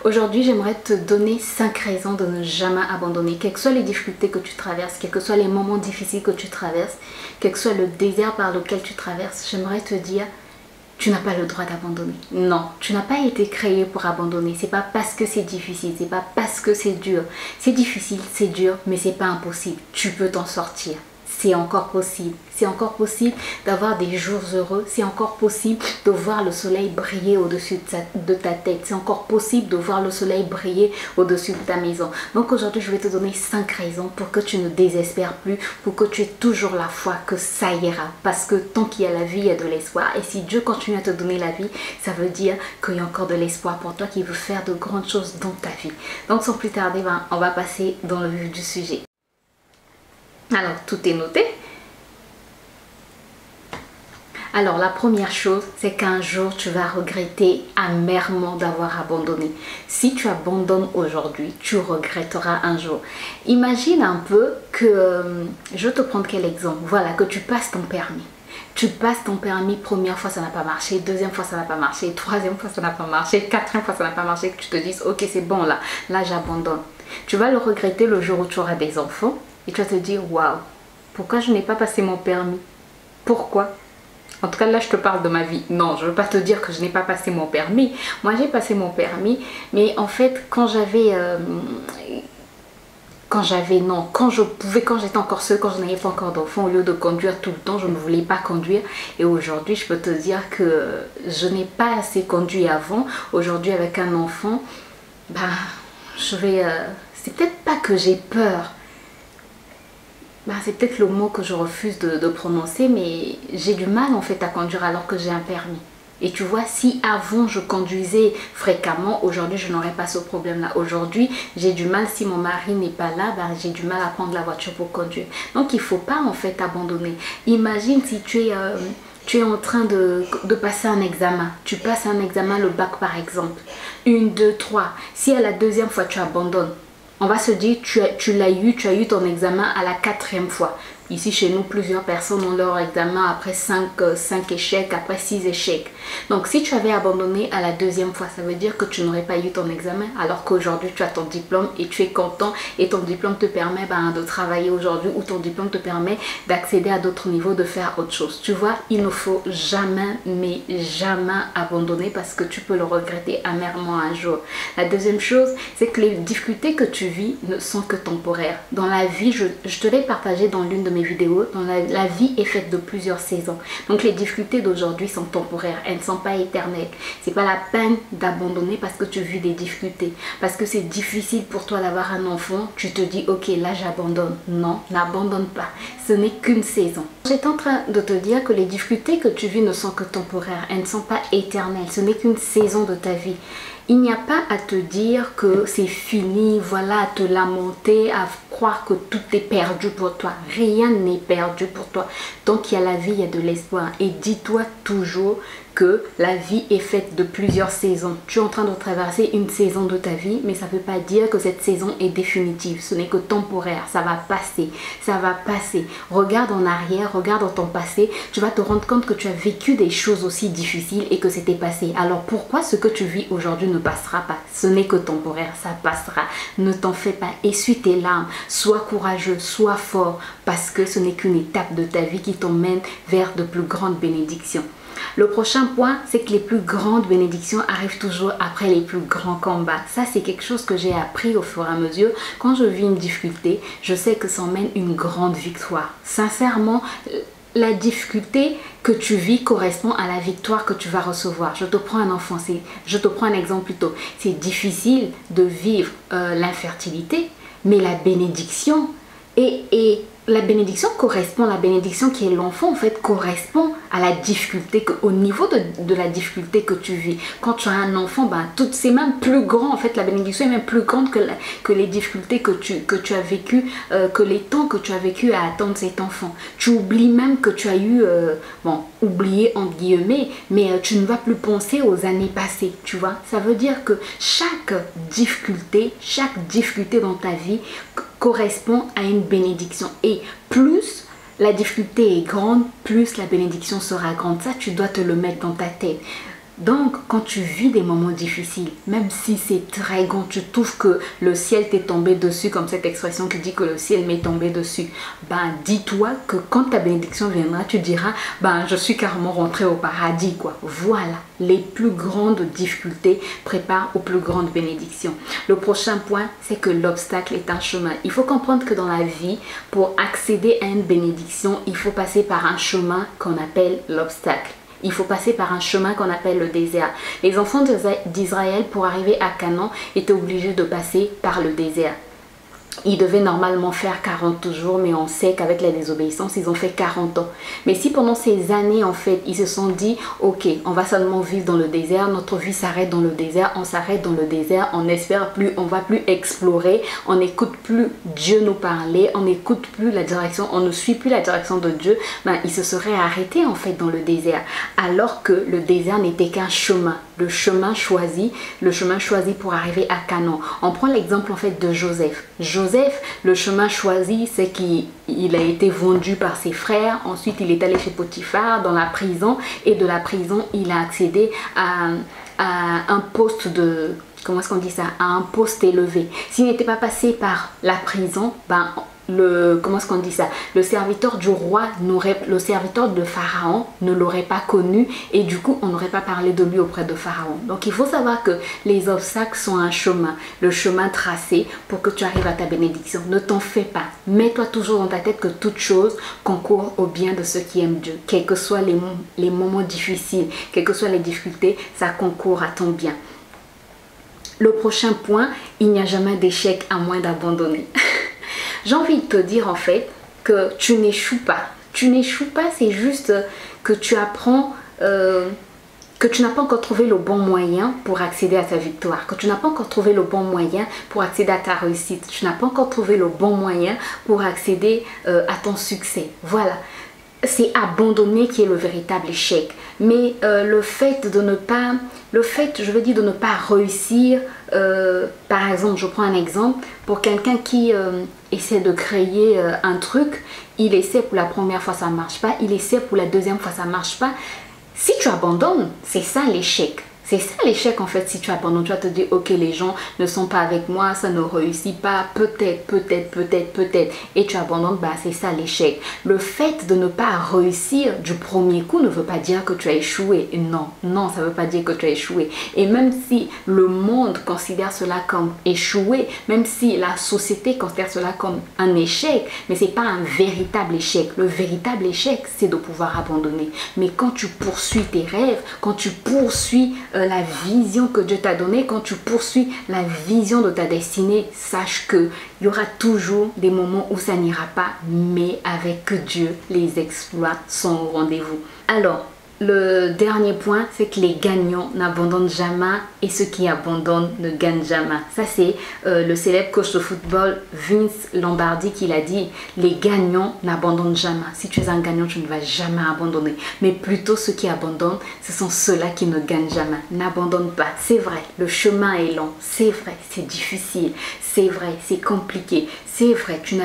Aujourd'hui, j'aimerais te donner 5 raisons de ne jamais abandonner. Quelles que soient les difficultés que tu traverses, quels que soient les moments difficiles que tu traverses, quel que soit le désert par lequel tu traverses, j'aimerais te dire, tu n'as pas le droit d'abandonner. Non, tu n'as pas été créé pour abandonner. C'est pas parce que c'est difficile, c'est pas parce que c'est dur. C'est difficile, c'est dur, mais c'est pas impossible. Tu peux t'en sortir. C'est encore possible. C'est encore possible d'avoir des jours heureux. C'est encore possible de voir le soleil briller au-dessus de ta tête. C'est encore possible de voir le soleil briller au-dessus de ta maison. Donc aujourd'hui, je vais te donner 5 raisons pour que tu ne désespères plus, pour que tu aies toujours la foi que ça ira. Parce que tant qu'il y a la vie, il y a de l'espoir. Et si Dieu continue à te donner la vie, ça veut dire qu'il y a encore de l'espoir pour toi qui veut faire de grandes choses dans ta vie. Donc sans plus tarder, on va passer dans le vif du sujet. Alors, tout est noté. Alors, la première chose, c'est qu'un jour, tu vas regretter amèrement d'avoir abandonné. Si tu abandonnes aujourd'hui, tu regretteras un jour. Imagine un peu que, je vais te prendre quel exemple. Voilà, que tu passes ton permis. Tu passes ton permis, première fois ça n'a pas marché, deuxième fois ça n'a pas marché, troisième fois ça n'a pas marché, quatrième fois ça n'a pas marché, que tu te dises, ok c'est bon là j'abandonne. Tu vas le regretter le jour où tu auras des enfants. Et tu vas te dire, waouh, pourquoi je n'ai pas passé mon permis? Pourquoi? En tout cas, là, je te parle de ma vie. Non, je ne veux pas te dire que je n'ai pas passé mon permis. Moi, j'ai passé mon permis. Mais en fait, quand je pouvais, quand j'étais encore seule, quand je n'avais pas encore d'enfant, au lieu de conduire tout le temps, je ne voulais pas conduire. Et aujourd'hui, je peux te dire que je n'ai pas assez conduit avant. Aujourd'hui, avec un enfant, c'est peut-être pas que j'ai peur. C'est peut-être le mot que je refuse de prononcer, mais j'ai du mal en fait à conduire alors que j'ai un permis. Et tu vois, si avant je conduisais fréquemment, aujourd'hui je n'aurais pas ce problème-là. Aujourd'hui, j'ai du mal, si mon mari n'est pas là, j'ai du mal à prendre la voiture pour conduire. Donc il ne faut pas en fait abandonner. Imagine si tu es en train de passer un examen. Tu passes un examen, le bac par exemple. 1, 2, 3. Si à la deuxième fois tu abandonnes, on va se dire, tu as eu ton examen à la 4e fois. Ici, chez nous, plusieurs personnes ont leur examen après 5 échecs, après 6 échecs. Donc, si tu avais abandonné à la 2e fois, ça veut dire que tu n'aurais pas eu ton examen. Alors qu'aujourd'hui, tu as ton diplôme et tu es content. Et ton diplôme te permet de travailler aujourd'hui, ou ton diplôme te permet d'accéder à d'autres niveaux, de faire autre chose. Tu vois, il ne faut jamais, mais jamais abandonner parce que tu peux le regretter amèrement un jour. La deuxième chose, c'est que les difficultés que tu vis ne sont que temporaires. Dans la vie, je te l'ai partagé dans l'une de mes vidéos, la vie est faite de plusieurs saisons. Donc les difficultés d'aujourd'hui sont temporaires, elles ne sont pas éternelles. C'est pas la peine d'abandonner parce que tu vis des difficultés, parce que c'est difficile pour toi d'avoir un enfant, tu te dis ok là j'abandonne. Non, n'abandonne pas, ce n'est qu'une saison. J'étais en train de te dire que les difficultés que tu vis ne sont que temporaires, elles ne sont pas éternelles, ce n'est qu'une saison de ta vie. Il n'y a pas à te dire que c'est fini, voilà, à te lamenter, à croire que tout est perdu pour toi. Rien n'est perdu pour toi. Tant qu'il y a la vie, il y a de l'espoir. Et dis-toi toujours que la vie est faite de plusieurs saisons. Tu es en train de traverser une saison de ta vie, mais ça ne veut pas dire que cette saison est définitive. Ce n'est que temporaire. Ça va passer. Ça va passer. Regarde en arrière, regarde dans ton passé. Tu vas te rendre compte que tu as vécu des choses aussi difficiles et que c'était passé. Alors pourquoi ce que tu vis aujourd'hui ne passera pas? Ce n'est que temporaire. Ça passera. Ne t'en fais pas. Essuie tes larmes. Sois courageux. Sois fort. Parce que ce n'est qu'une étape de ta vie qui t'emmène vers de plus grandes bénédictions. Le prochain point, c'est que les plus grandes bénédictions arrivent toujours après les plus grands combats. Ça, c'est quelque chose que j'ai appris au fur et à mesure. Quand je vis une difficulté, je sais que ça emmène une grande victoire. Sincèrement, la difficulté que tu vis correspond à la victoire que tu vas recevoir. Je te prends un enfant, je te prends un exemple plutôt. C'est difficile de vivre l'infertilité, mais la bénédiction et la bénédiction correspond, la bénédiction qui est l'enfant en fait correspond à la difficulté, au niveau de la difficulté que tu vis. Quand tu as un enfant, c'est même plus grand en fait, la bénédiction est même plus grande que les difficultés que tu as vécues, que les temps que tu as vécu à attendre cet enfant. Tu oublies même que tu as eu, oublié entre guillemets, mais tu ne vas plus penser aux années passées, tu vois. Ça veut dire que chaque difficulté dans ta vie correspond à une bénédiction. Et plus la difficulté est grande, plus la bénédiction sera grande. Ça, tu dois te le mettre dans ta tête. Donc, quand tu vis des moments difficiles, même si c'est très grand, tu trouves que le ciel t'est tombé dessus, comme cette expression qui dit que le ciel m'est tombé dessus, ben dis-toi que quand ta bénédiction viendra, tu diras, ben je suis carrément rentré au paradis, quoi. Voilà, les plus grandes difficultés préparent aux plus grandes bénédictions. Le prochain point, c'est que l'obstacle est un chemin. Il faut comprendre que dans la vie, pour accéder à une bénédiction, il faut passer par un chemin qu'on appelle l'obstacle. Il faut passer par un chemin qu'on appelle le désert. Les enfants d'Israël, pour arriver à Canaan, étaient obligés de passer par le désert. Ils devaient normalement faire 40 jours, mais on sait qu'avec la désobéissance, ils ont fait 40 ans. Mais si pendant ces années, en fait, ils se sont dit, ok, on va seulement vivre dans le désert, notre vie s'arrête dans le désert, on s'arrête dans le désert, on n'espère plus, on va plus explorer, on n'écoute plus Dieu nous parler, on n'écoute plus la direction, on ne suit plus la direction de Dieu, ben, ils se seraient arrêtés en fait dans le désert. Alors que le désert n'était qu'un chemin, le chemin choisi pour arriver à Canaan. On prend l'exemple en fait de Joseph. Joseph, le chemin choisi, c'est qu'il a été vendu par ses frères. Ensuite, il est allé chez Potiphar dans la prison. Et de la prison, il a accédé à un poste de... Comment est-ce qu'on dit ça? À un poste élevé. S'il n'était pas passé par la prison, ben... comment est-ce qu'on dit ça? Le serviteur du roi, le serviteur de Pharaon ne l'aurait pas connu et du coup on n'aurait pas parlé de lui auprès de Pharaon. Donc il faut savoir que les obstacles sont un chemin, le chemin tracé pour que tu arrives à ta bénédiction. Ne t'en fais pas. Mets-toi toujours dans ta tête que toute chose concourt au bien de ceux qui aiment Dieu. Quels que soient les moments difficiles, quelles que soient les difficultés, ça concourt à ton bien. Le prochain point, il n'y a jamais d'échec à moins d'abandonner. J'ai envie de te dire en fait que tu n'échoues pas. Tu n'échoues pas, c'est juste que tu apprends, que tu n'as pas encore trouvé le bon moyen pour accéder à ta victoire. Que tu n'as pas encore trouvé le bon moyen pour accéder à ta réussite. Tu n'as pas encore trouvé le bon moyen pour accéder à ton succès. Voilà. C'est abandonner qui est le véritable échec. Mais le fait de ne pas réussir, par exemple, je prends un exemple, pour quelqu'un qui essaie de créer un truc, il essaie pour la première fois, ça ne marche pas, il essaie pour la deuxième fois, ça ne marche pas. Si tu abandonnes, c'est ça l'échec. C'est ça l'échec en fait, si tu abandonnes, tu vas te dire ok les gens ne sont pas avec moi, ça ne réussit pas, peut-être, et tu abandonnes, bah c'est ça l'échec. Le fait de ne pas réussir du premier coup ne veut pas dire que tu as échoué, non, ça ne veut pas dire que tu as échoué. Et même si le monde considère cela comme échoué, même si la société considère cela comme un échec, mais c'est pas un véritable échec. Le véritable échec c'est de pouvoir abandonner. Mais quand tu poursuis tes rêves, quand tu poursuis la vision que Dieu t'a donnée, quand tu poursuis la vision de ta destinée, sache que il y aura toujours des moments où ça n'ira pas, mais avec Dieu, les exploits sont au rendez-vous. Alors, le dernier point, c'est que les gagnants n'abandonnent jamais et ceux qui abandonnent ne gagnent jamais. Ça, c'est le célèbre coach de football Vince Lombardi qui l'a dit. Les gagnants n'abandonnent jamais. Si tu es un gagnant, tu ne vas jamais abandonner. Mais plutôt ceux qui abandonnent, ce sont ceux-là qui ne gagnent jamais. N'abandonne pas. C'est vrai, le chemin est long. C'est vrai, c'est difficile. C'est vrai, c'est compliqué. C'est vrai, il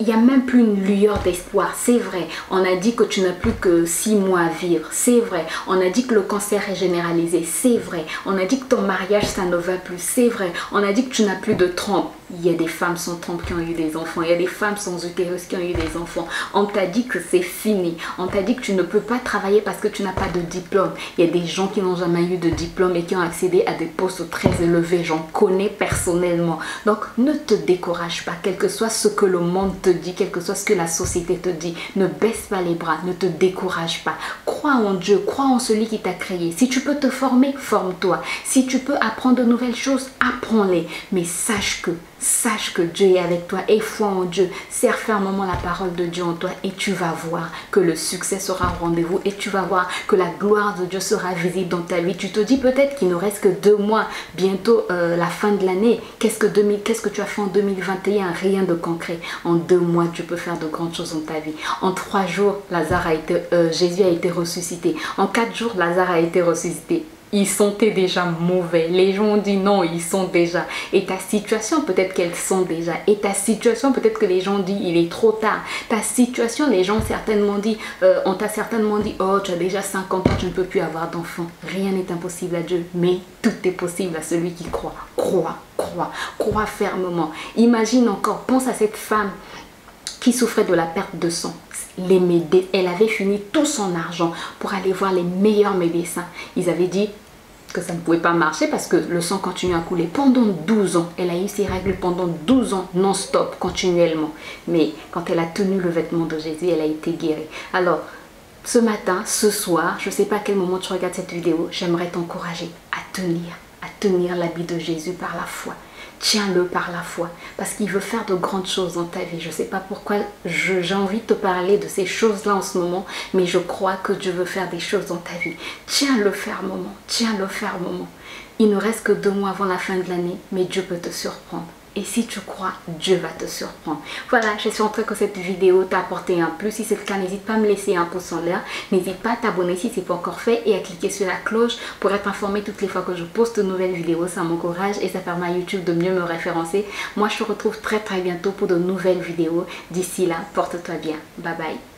n'y a même plus une lueur d'espoir. C'est vrai, on a dit que tu n'as plus que 6 mois à vivre. C'est vrai, on a dit que le cancer est généralisé. C'est vrai, on a dit que ton mariage, ça ne va plus. C'est vrai, on a dit que tu n'as plus de trompe. Il y a des femmes sans trompe qui ont eu des enfants. Il y a des femmes sans utérus qui ont eu des enfants. On t'a dit que c'est fini. On t'a dit que tu ne peux pas travailler parce que tu n'as pas de diplôme. Il y a des gens qui n'ont jamais eu de diplôme et qui ont accédé à des postes très élevés. J'en connais personnellement. Donc, ne te décourage pas, quel que soit ce que le monde te dit, quel que soit ce que la société te dit. Ne baisse pas les bras, ne te décourage pas. Crois en Dieu, crois en celui qui t'a créé. Si tu peux te former, forme-toi. Si tu peux apprendre de nouvelles choses, apprends-les. Mais sache que Dieu est avec toi et foi en Dieu. Serre fermement la parole de Dieu en toi et tu vas voir que le succès sera au rendez-vous et tu vas voir que la gloire de Dieu sera visible dans ta vie. Tu te dis peut-être qu'il ne reste que 2 mois, bientôt la fin de l'année. Qu'est-ce que tu as fait en 2021? Rien de concret. En 2 mois, tu peux faire de grandes choses dans ta vie. En 3 jours, Jésus a été ressuscité. En 4 jours, Lazare a été ressuscité. ils sentaient déjà mauvais. Les gens ont dit non, ils sont déjà. Et ta situation, peut-être qu'elles sont déjà. Et ta situation, peut-être que les gens disent il est trop tard. Ta situation, les gens certainement dit, on t'a certainement dit, oh, tu as déjà 50 ans, tu ne peux plus avoir d'enfants. Rien n'est impossible à Dieu, mais tout est possible à celui qui croit. Crois fermement. Imagine encore, pense à cette femme qui souffrait de la perte de sang. Elle avait fini tout son argent pour aller voir les meilleurs médecins. Ils avaient dit que ça ne pouvait pas marcher parce que le sang continuait à couler pendant 12 ans. Elle a eu ses règles pendant 12 ans non-stop, continuellement. Mais quand elle a tenu le vêtement de Jésus, elle a été guérie. Alors, ce matin, ce soir, je ne sais pas à quel moment tu regardes cette vidéo, j'aimerais t'encourager à tenir l'habit de Jésus par la foi. Tiens-le par la foi, parce qu'il veut faire de grandes choses dans ta vie. Je ne sais pas pourquoi j'ai envie de te parler de ces choses-là en ce moment, mais je crois que Dieu veut faire des choses dans ta vie. Tiens-le fermement, tiens-le fermement. Il ne reste que 2 mois avant la fin de l'année, mais Dieu peut te surprendre. Et si tu crois, Dieu va te surprendre. Voilà, j'espère que cette vidéo t'a apporté un plus. Si c'est le cas, n'hésite pas à me laisser un pouce en l'air. N'hésite pas à t'abonner si ce n'est pas encore fait et à cliquer sur la cloche pour être informé toutes les fois que je poste de nouvelles vidéos. Ça m'encourage et ça permet à YouTube de mieux me référencer. Moi, je te retrouve très bientôt pour de nouvelles vidéos. D'ici là, porte-toi bien. Bye bye.